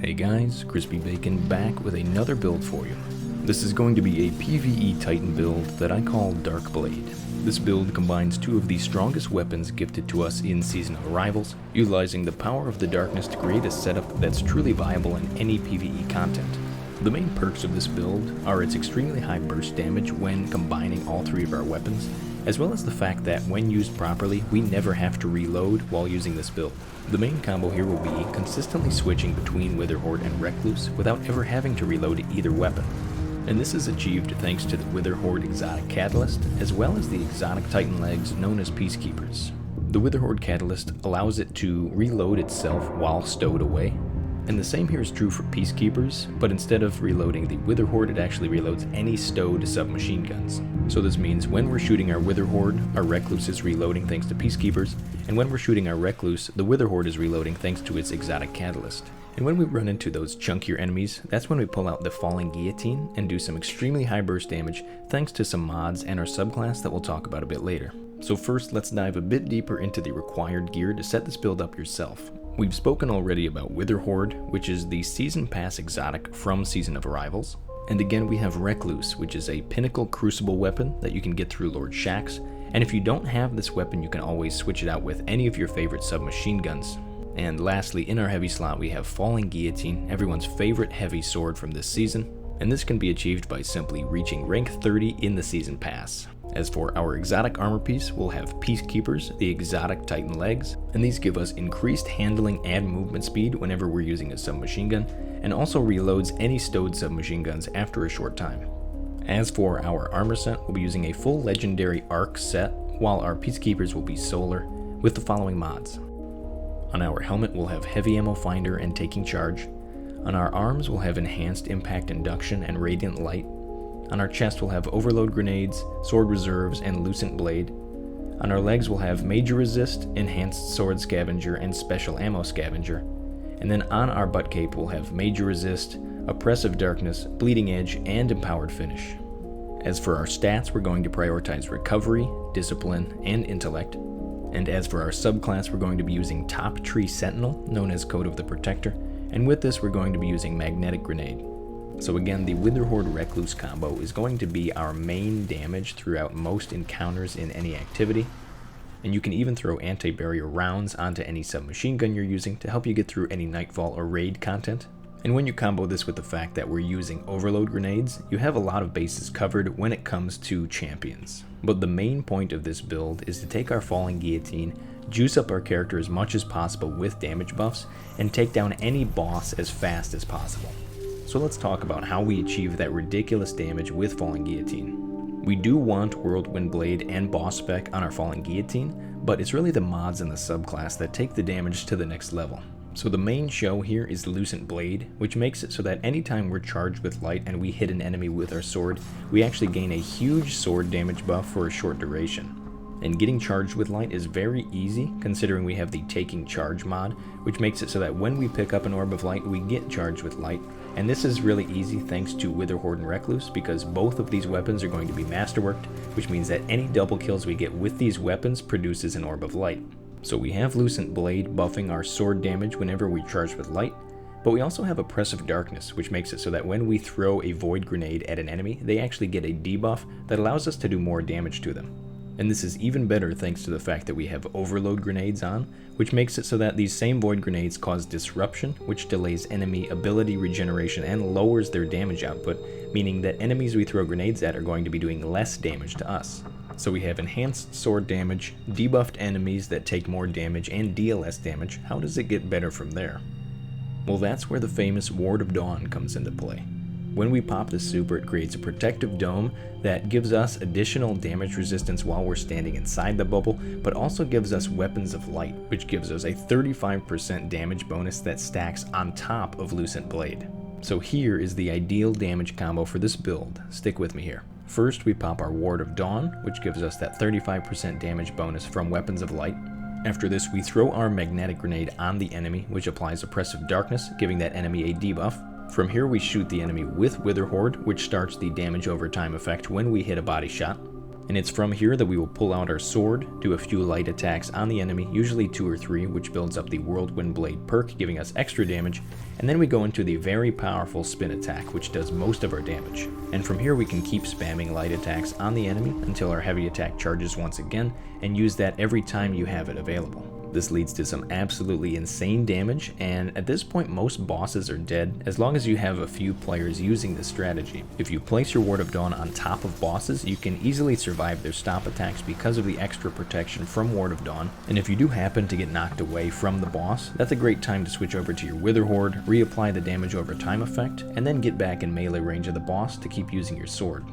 Hey guys, Crispy Bacon back with another build for you. This is going to be a PvE Titan build that I call Dark Blade. This build combines two of the strongest weapons gifted to us in Season of Arrivals, utilizing the power of the darkness to create a setup that's truly viable in any PvE content. The main perks of this build are its extremely high burst damage when combining all three of our weapons, as well as the fact that when used properly, we never have to reload while using this build. The main combo here will be consistently switching between witherhoard and recluse without ever having to reload either weapon. And this is achieved thanks to the witherhoard exotic catalyst, as well as the exotic titan legs known as Peacekeepers. The witherhoard catalyst allows it to reload itself while stowed away. And the same here is true for Peacekeepers, but instead of reloading the witherhoard, it actually reloads any stowed submachine guns. So this means when we're shooting our witherhoard, our recluse is reloading thanks to Peacekeepers, and when we're shooting our recluse, the witherhoard is reloading thanks to its exotic catalyst. And when we run into those chunkier enemies, that's when we pull out the falling guillotine and do some extremely high burst damage thanks to some mods and our subclass that we'll talk about a bit later. So first, let's dive a bit deeper into the required gear to set this build up yourself. We've spoken already about Witherhoard, which is the Season Pass exotic from Season of Arrivals. And again, we have Recluse, which is a pinnacle crucible weapon that you can get through Lord Shaxx. And if you don't have this weapon, you can always switch it out with any of your favorite submachine guns. And lastly, in our heavy slot, we have Falling Guillotine, everyone's favorite heavy sword from this season. And this can be achieved by simply reaching rank 30 in the Season Pass. As for our exotic armor piece, we'll have Peacekeepers, the exotic titan legs, and these give us increased handling and movement speed whenever we're using a submachine gun, and also reloads any stowed submachine guns after a short time. As for our armor set, we'll be using a full legendary arc set, while our Peacekeepers will be solar, with the following mods. On our helmet, we'll have heavy ammo finder and taking charge. On our arms, we'll have enhanced impact induction and radiant light. On our chest, we'll have overload grenades, sword reserves, and lucent blade. On our legs, we'll have major resist, enhanced sword scavenger, and special ammo scavenger. And then on our butt cape, we'll have major resist, oppressive darkness, bleeding edge, and empowered finish. As for our stats, we're going to prioritize recovery, discipline, and intellect. And as for our subclass, we're going to be using top tree sentinel, known as Code of the Protector. And with this, we're going to be using magnetic grenade. So again, the Witherhoard Recluse combo is going to be our main damage throughout most encounters in any activity. And you can even throw anti-barrier rounds onto any submachine gun you're using to help you get through any nightfall or raid content. And when you combo this with the fact that we're using overload grenades, you have a lot of bases covered when it comes to champions. But the main point of this build is to take our Falling Guillotine, juice up our character as much as possible with damage buffs, and take down any boss as fast as possible. So let's talk about how we achieve that ridiculous damage with Falling Guillotine. We do want Whirlwind Blade and boss spec on our Falling Guillotine, but it's really the mods in the subclass that take the damage to the next level. So the main show here is Lucent Blade, which makes it so that anytime we're charged with light and we hit an enemy with our sword, we actually gain a huge sword damage buff for a short duration. And getting charged with light is very easy, considering we have the Taking Charge mod, which makes it so that when we pick up an orb of light, we get charged with light. And this is really easy thanks to Witherhoard and Recluse, because both of these weapons are going to be masterworked, which means that any double kills we get with these weapons produces an orb of light. So we have Lucent Blade buffing our sword damage whenever we charge with light, but we also have Oppressive Darkness, which makes it so that when we throw a void grenade at an enemy, they actually get a debuff that allows us to do more damage to them. And this is even better thanks to the fact that we have overload grenades on, which makes it so that these same void grenades cause disruption, which delays enemy ability regeneration and lowers their damage output, meaning that enemies we throw grenades at are going to be doing less damage to us. So we have enhanced sword damage, debuffed enemies that take more damage, and deal less damage. How does it get better from there? Well, that's where the famous Ward of Dawn comes into play. When we pop this super, it creates a protective dome that gives us additional damage resistance while we're standing inside the bubble, but also gives us weapons of light, which gives us a 35% damage bonus that stacks on top of Lucent Blade. So here is the ideal damage combo for this build. Stick with me here. First, we pop our Ward of Dawn, which gives us that 35% damage bonus from weapons of light. After this, we throw our magnetic grenade on the enemy, which applies Oppressive Darkness, giving that enemy a debuff. From here, we shoot the enemy with Witherhoard, which starts the damage over time effect when we hit a body shot. And it's from here that we will pull out our sword, do a few light attacks on the enemy, usually 2 or 3, which builds up the Whirlwind Blade perk, giving us extra damage, and then we go into the very powerful spin attack, which does most of our damage. And from here we can keep spamming light attacks on the enemy until our heavy attack charges once again, and use that every time you have it available. This leads to some absolutely insane damage, and at this point most bosses are dead as long as you have a few players using this strategy. If you place your Ward of Dawn on top of bosses, you can easily survive their stop attacks because of the extra protection from Ward of Dawn, and if you do happen to get knocked away from the boss, that's a great time to switch over to your witherhoard, reapply the damage over time effect, and then get back in melee range of the boss to keep using your sword.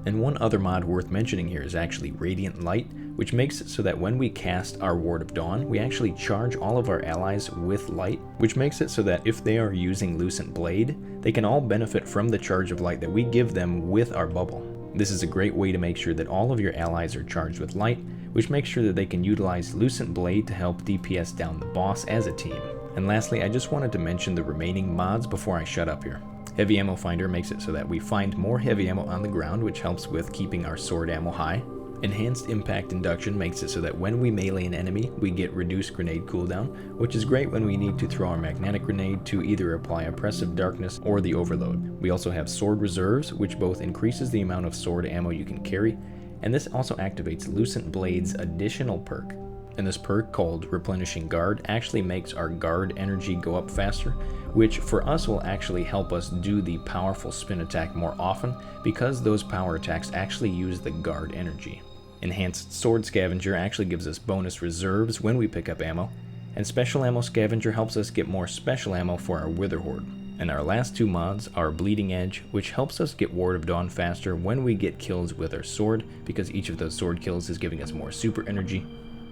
And one other mod worth mentioning here is actually Radiant Light, which makes it so that when we cast our Ward of Dawn, we actually charge all of our allies with light, which makes it so that if they are using Lucent Blade, they can all benefit from the charge of light that we give them with our bubble. This is a great way to make sure that all of your allies are charged with light, which makes sure that they can utilize Lucent Blade to help DPS down the boss as a team. And lastly, I just wanted to mention the remaining mods before I shut up here. Heavy Ammo Finder makes it so that we find more heavy ammo on the ground, which helps with keeping our sword ammo high. Enhanced Impact Induction makes it so that when we melee an enemy, we get reduced grenade cooldown, which is great when we need to throw our magnetic grenade to either apply Oppressive Darkness or the Overload. We also have Sword Reserves, which both increases the amount of sword ammo you can carry, and this also activates Lucent Blade's additional perk. And this perk, called Replenishing Guard, actually makes our guard energy go up faster, which for us will actually help us do the powerful spin attack more often because those power attacks actually use the guard energy. Enhanced Sword Scavenger actually gives us bonus reserves when we pick up ammo, and Special Ammo Scavenger helps us get more special ammo for our Witherhoard. And our last 2 mods are Bleeding Edge, which helps us get Ward of Dawn faster when we get kills with our sword, because each of those sword kills is giving us more super energy,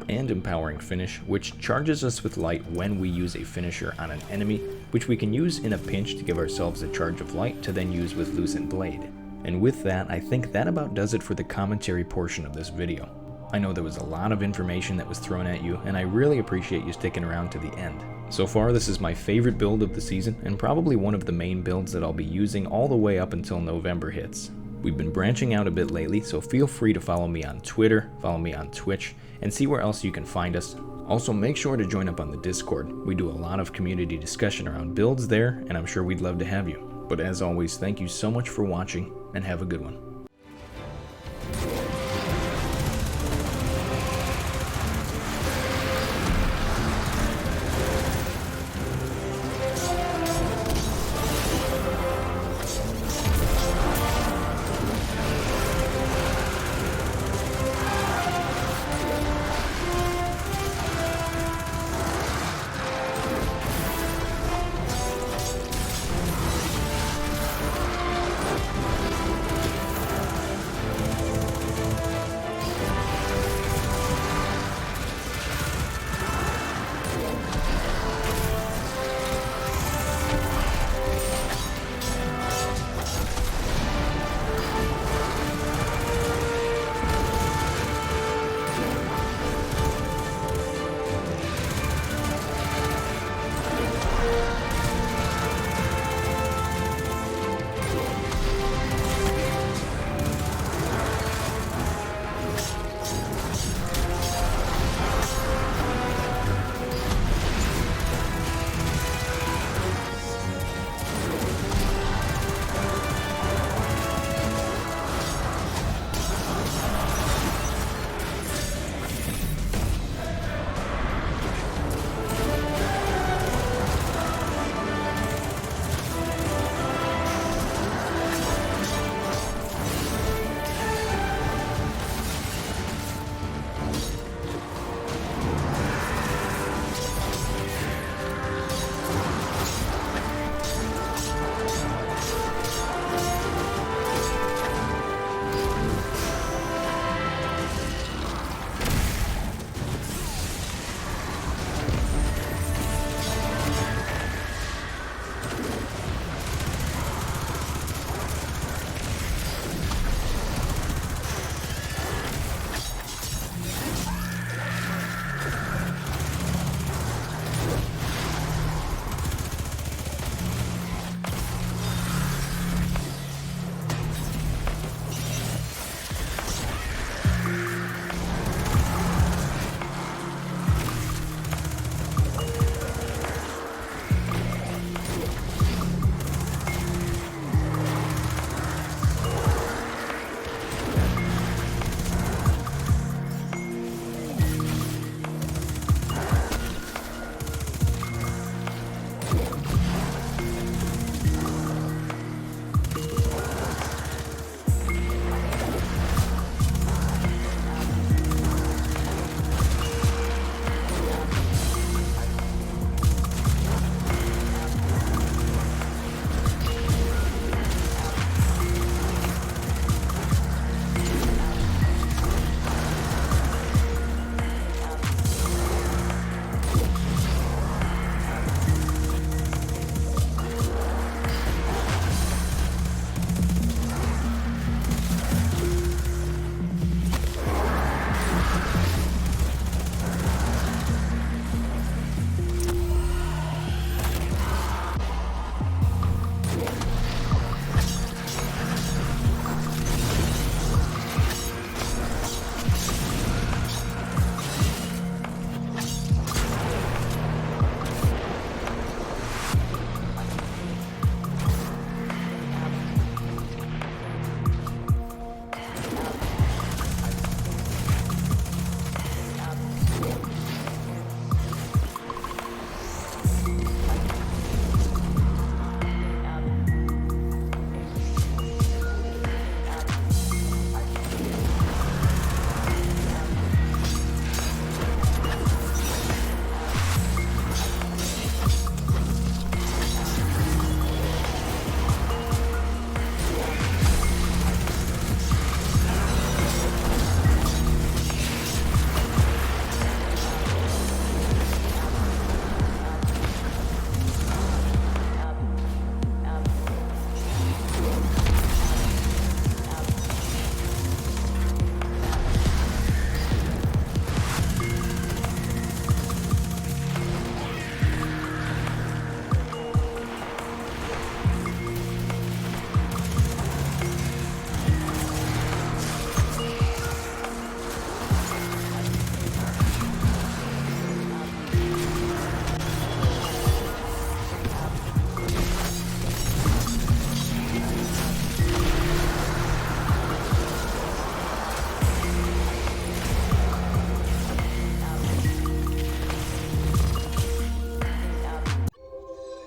and Empowering Finish, which charges us with light when we use a finisher on an enemy, which we can use in a pinch to give ourselves a charge of light to then use with Lucent Blade. And with that, I think that about does it for the commentary portion of this video. I know there was a lot of information that was thrown at you, and I really appreciate you sticking around to the end. So far, this is my favorite build of the season, and probably one of the main builds that I'll be using all the way up until November hits. We've been branching out a bit lately, so feel free to follow me on Twitter, follow me on Twitch, and see where else you can find us. Also, make sure to join up on the Discord. We do a lot of community discussion around builds there, and I'm sure we'd love to have you. But as always, thank you so much for watching, and have a good one.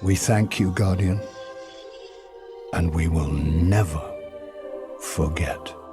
We thank you, Guardian, and we will never forget.